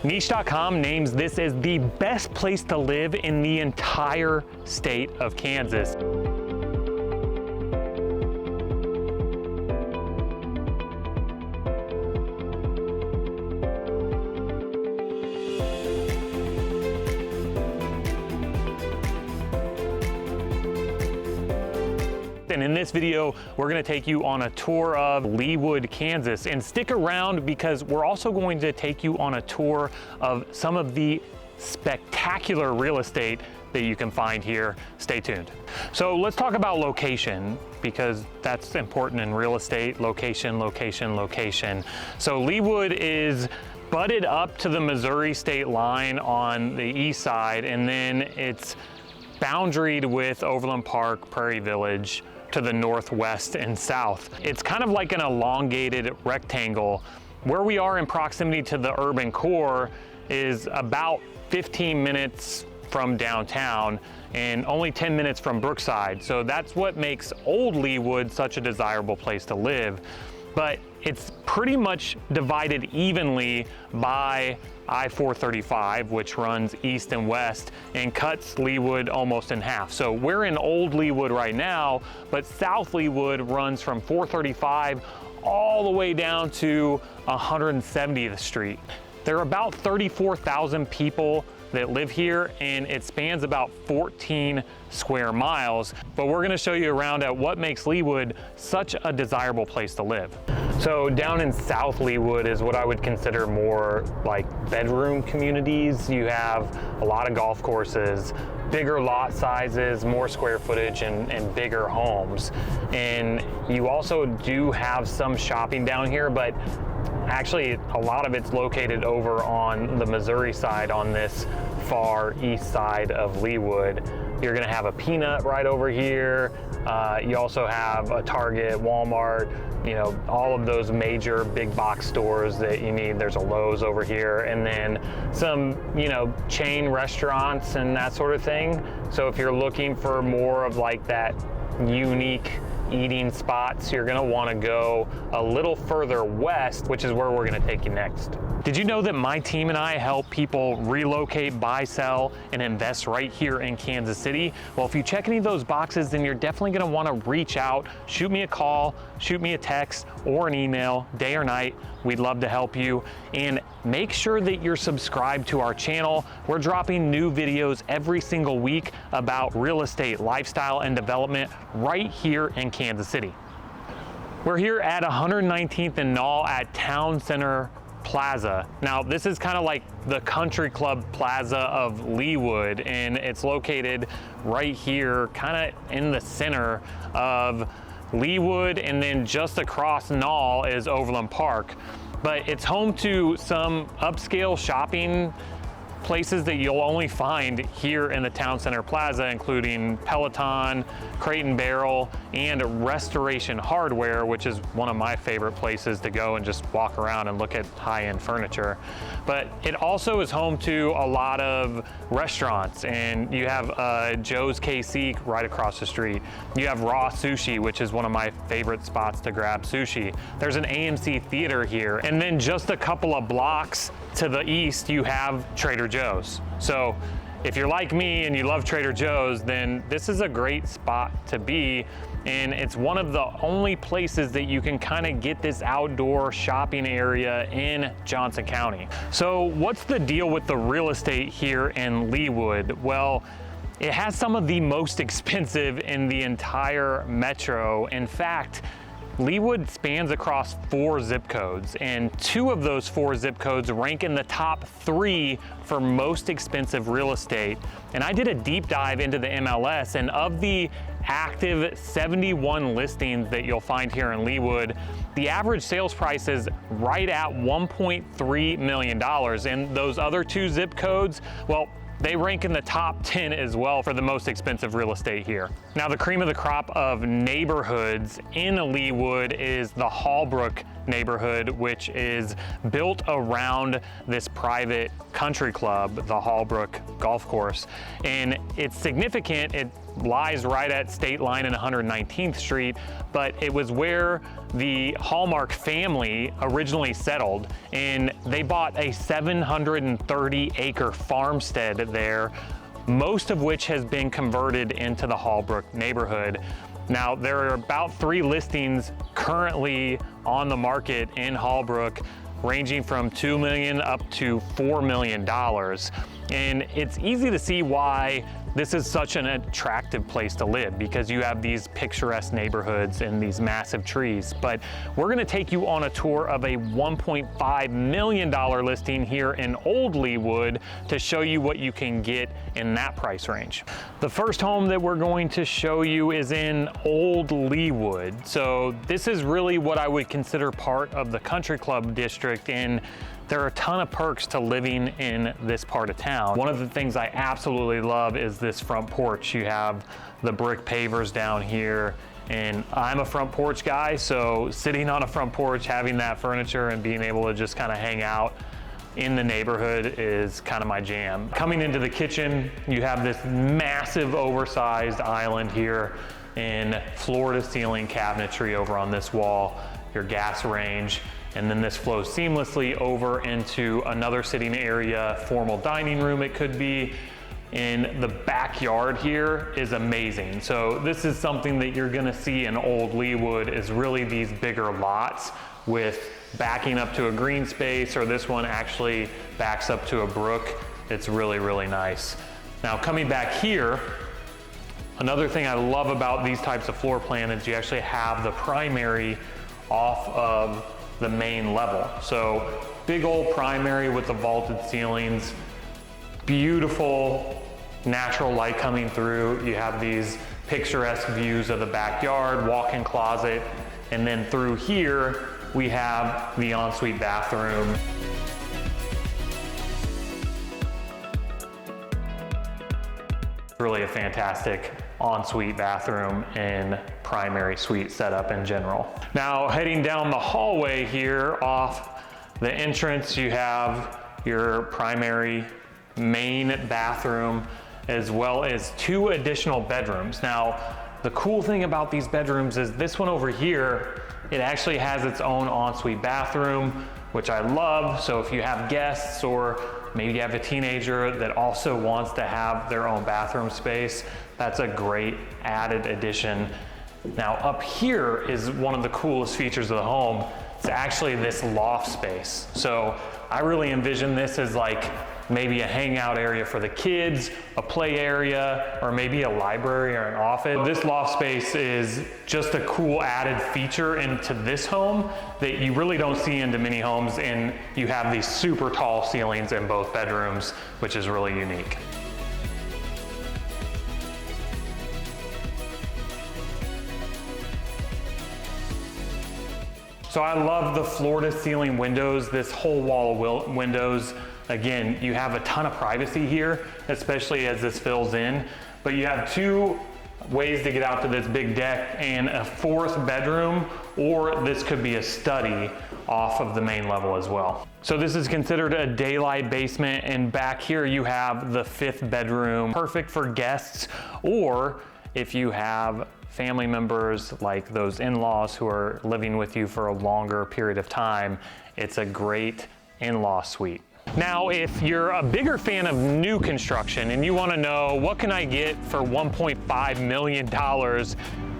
Niche.com names this as the best place to live in the entire state of Kansas. And in this video, we're gonna take you on a tour of Leawood, Kansas. And stick around because we're also going to take you on a tour of some of the spectacular real estate that you can find here. Stay tuned. So let's talk about location, because that's important in real estate. Location, location, location. So Leawood is butted up to the Missouri state line on the east side, and then it's boundaried with Overland Park, Prairie Village to the northwest and south. It's kind of like an elongated rectangle. Where we are in proximity to the urban core is about 15 minutes from downtown and only 10 minutes from Brookside. So that's what makes Old Leawood such a desirable place to live. But it's pretty much divided evenly by I-435, which runs east and west and cuts Leawood almost in half. So we're in Old Leawood right now, but South Leawood runs from 435 all the way down to 170th Street. There are about 34,000 people that live here, and it spans about 14 square miles. But we're gonna show you around at what makes Leawood such a desirable place to live. So down in South Leawood is what I would consider more like bedroom communities. You have a lot of golf courses, bigger lot sizes, more square footage, and bigger homes. And you also do have some shopping down here, but actually a lot of it's located over on the Missouri side on this far east side of Leawood. You're gonna have a Peanut right over here. You also have a Target, Walmart, you know, all of those major big box stores that you need. There's a Lowe's over here, and then some, you know, chain restaurants and that sort of thing. So if you're looking for more of like that unique eating spots, you're gonna wanna go a little further west, which is where we're gonna take you next. Did you know that my team and I help people relocate, buy, sell, and invest right here in Kansas City? Well, if you check any of those boxes, then you're definitely gonna wanna reach out, shoot me a call, shoot me a text or an email, day or night. We'd love to help you. And make sure that you're subscribed to our channel. We're dropping new videos every single week about real estate, lifestyle, and development right here in Kansas City. We're here at 119th and Knoll at Center Plaza. Now, this is kind of like the country club plaza of Leawood, and it's located right here, kind of in the center of Leawood, and then just across Knoll is Overland Park. But it's home to some upscale shopping places that you'll only find here in the Town Center Plaza, including Peloton, Crate and Barrel, and Restoration Hardware, which is one of my favorite places to go and just walk around and look at high-end furniture. But it also is home to a lot of restaurants, and you have Joe's KC right across the street. You have Raw Sushi, which is one of my favorite spots to grab sushi. There's an AMC theater here, and then just a couple of blocks to the east, you have Trader Joe's. So if you're like me and you love Trader Joe's, then this is a great spot to be. And it's one of the only places that you can kind of get this outdoor shopping area in Johnson County. So what's the deal with the real estate here in Leawood? Well, it has some of the most expensive in the entire metro. In fact, Leawood spans across 4 zip codes, and 2 of those 4 zip codes rank in the top 3 for most expensive real estate. And I did a deep dive into the MLS, and of the active 71 listings that you'll find here in Leawood, the average sales price is right at $1.3 million. And those other 2 zip codes, well, they rank in the top 10 as well for the most expensive real estate here. Now, the cream of the crop of neighborhoods in Leawood is the Hallbrook neighborhood, which is built around this private country club, the Hallbrook Golf Course. And it's significant. It lies right at State Line and 119th Street, but it was where the Hallmark family originally settled, and they bought a 730-acre farmstead there, most of which has been converted into the Hallbrook neighborhood. Now, there are about 3 listings currently on the market in Hallbrook, ranging from $2 million up to $4 million. And it's easy to see why this is such an attractive place to live, because you have these picturesque neighborhoods and these massive trees. But we're gonna take you on a tour of a $1.5 million listing here in Old Leawood to show you what you can get in that price range. The first home that we're going to show you is in Old Leawood. So this is really what I would consider part of the country club district, and there are a ton of perks to living in this part of town. One of the things I absolutely love is this front porch. You have the brick pavers down here, and I'm a front porch guy, so sitting on a front porch, having that furniture and being able to just kind of hang out in the neighborhood is kind of my jam. Coming into the kitchen, you have this massive oversized island here and floor to ceiling cabinetry over on this wall, your gas range. And then this flows seamlessly over into another sitting area, formal dining room it could be. And the backyard here is amazing. So this is something that you're gonna see in Old Leawood, is really these bigger lots with backing up to a green space, or this one actually backs up to a brook. It's really, really nice. Now coming back here, another thing I love about these types of floor plan is you actually have the primary off of the main level. So big old primary with the vaulted ceilings, beautiful natural light coming through. You have these picturesque views of the backyard, walk-in closet, and then through here, we have the ensuite bathroom. Really a fantastic ensuite bathroom and primary suite setup in general. Now heading down the hallway here off the entrance, you have your primary main bathroom as well as 2 additional bedrooms. Now the cool thing about these bedrooms is this one over here, it actually has its own ensuite bathroom, which I love. So if you have guests, or maybe you have a teenager that also wants to have their own bathroom space, that's a great added addition. Now up here is one of the coolest features of the home. It's actually this loft space. So I really envision this as like maybe a hangout area for the kids, a play area, or maybe a library or an office. This loft space is just a cool added feature into this home that you really don't see into many homes, and you have these super tall ceilings in both bedrooms, which is really unique. So I love the floor to ceiling windows, this whole wall of windows. Again, you have a ton of privacy here, especially as this fills in, but you have 2 ways to get out to this big deck and a 4th bedroom, or this could be a study off of the main level as well. So this is considered a daylight basement, and back here you have the 5th bedroom, perfect for guests, or if you have family members like those in-laws who are living with you for a longer period of time, it's a great in-law suite. Now, if you're a bigger fan of new construction and you want to know what can I get for $1.5 million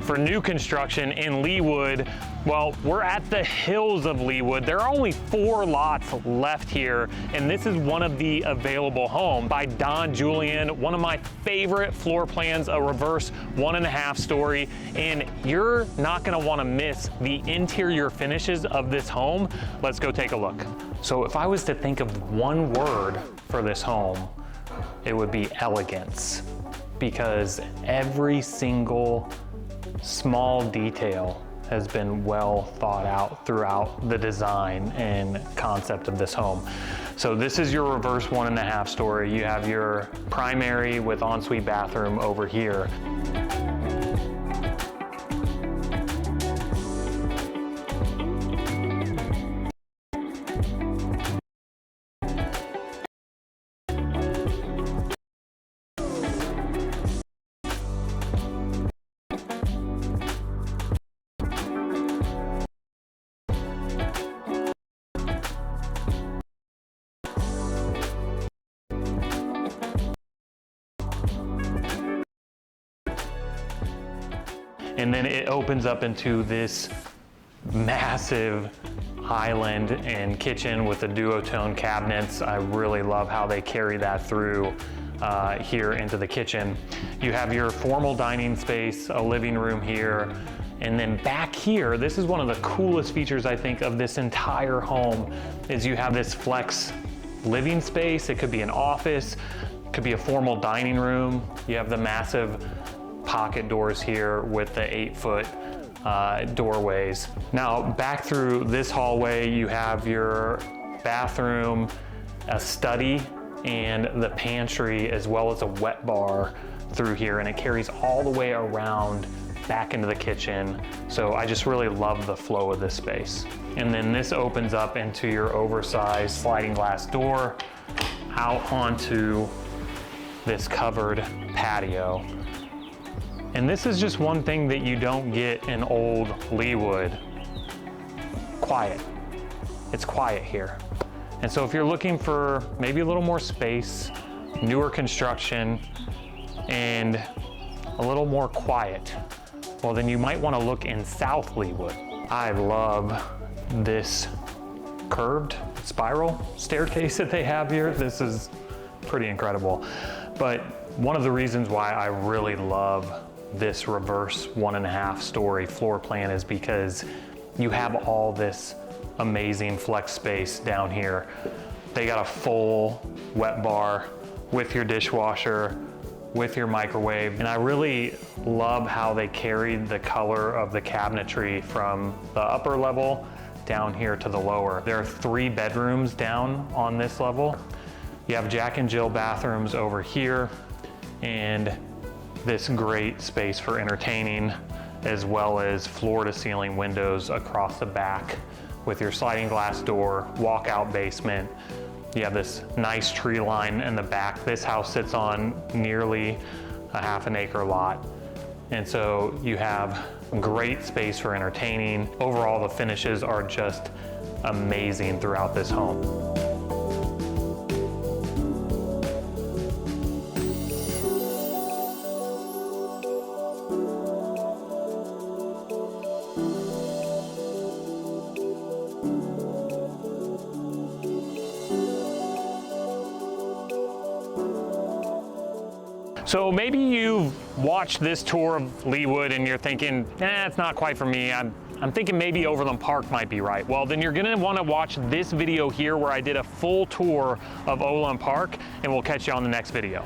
for new construction in Leawood, well, we're at the hills of Leawood. There are only 4 lots left here, and this is one of the available homes by Don Julian, one of my favorite floor plans, a reverse 1.5 story, and you're not gonna wanna miss the interior finishes of this home. Let's go take a look. So if I was to think of one word for this home, it would be elegance, because every single small detail has been well thought out throughout the design and concept of this home. So this is your reverse 1.5 story. You have your primary with ensuite bathroom over here. And then it opens up into this massive island and kitchen with the duotone cabinets. I really love how they carry that through here into the kitchen. You have your formal dining space, a living room here, and then back here, this is one of the coolest features I think of this entire home, is you have this flex living space. It could be an office, it could be a formal dining room. You have the massive pocket doors here with the 8-foot doorways. Now back through this hallway, you have your bathroom, a study, and the pantry, as well as a wet bar through here, and it carries all the way around back into the kitchen. So I just really love the flow of this space. And then this opens up into your oversized sliding glass door out onto this covered patio. And this is just one thing that you don't get in old Leawood. Quiet. It's quiet here. And so if you're looking for maybe a little more space, newer construction, and a little more quiet, well, then you might want to look in South Leawood. I love this curved spiral staircase that they have here. This is pretty incredible. But one of the reasons why I really love this reverse 1.5 story floor plan is because you have all this amazing flex space down here. They got a full wet bar with your dishwasher, with your microwave, and I really love how they carried the color of the cabinetry from the upper level down here to the lower. There are 3 bedrooms down on this level. You have Jack and Jill bathrooms over here, and this great space for entertaining, as well as floor to ceiling windows across the back with your sliding glass door, walkout basement. You have this nice tree line in the back. This house sits on nearly a ½ acre lot. And so you have great space for entertaining. Overall, the finishes are just amazing throughout this home. So maybe you've watched this tour of Leawood and you're thinking, it's not quite for me. I'm thinking maybe Overland Park might be right. Well, then you're gonna wanna watch this video here where I did a full tour of Overland Park, and we'll catch you on the next video.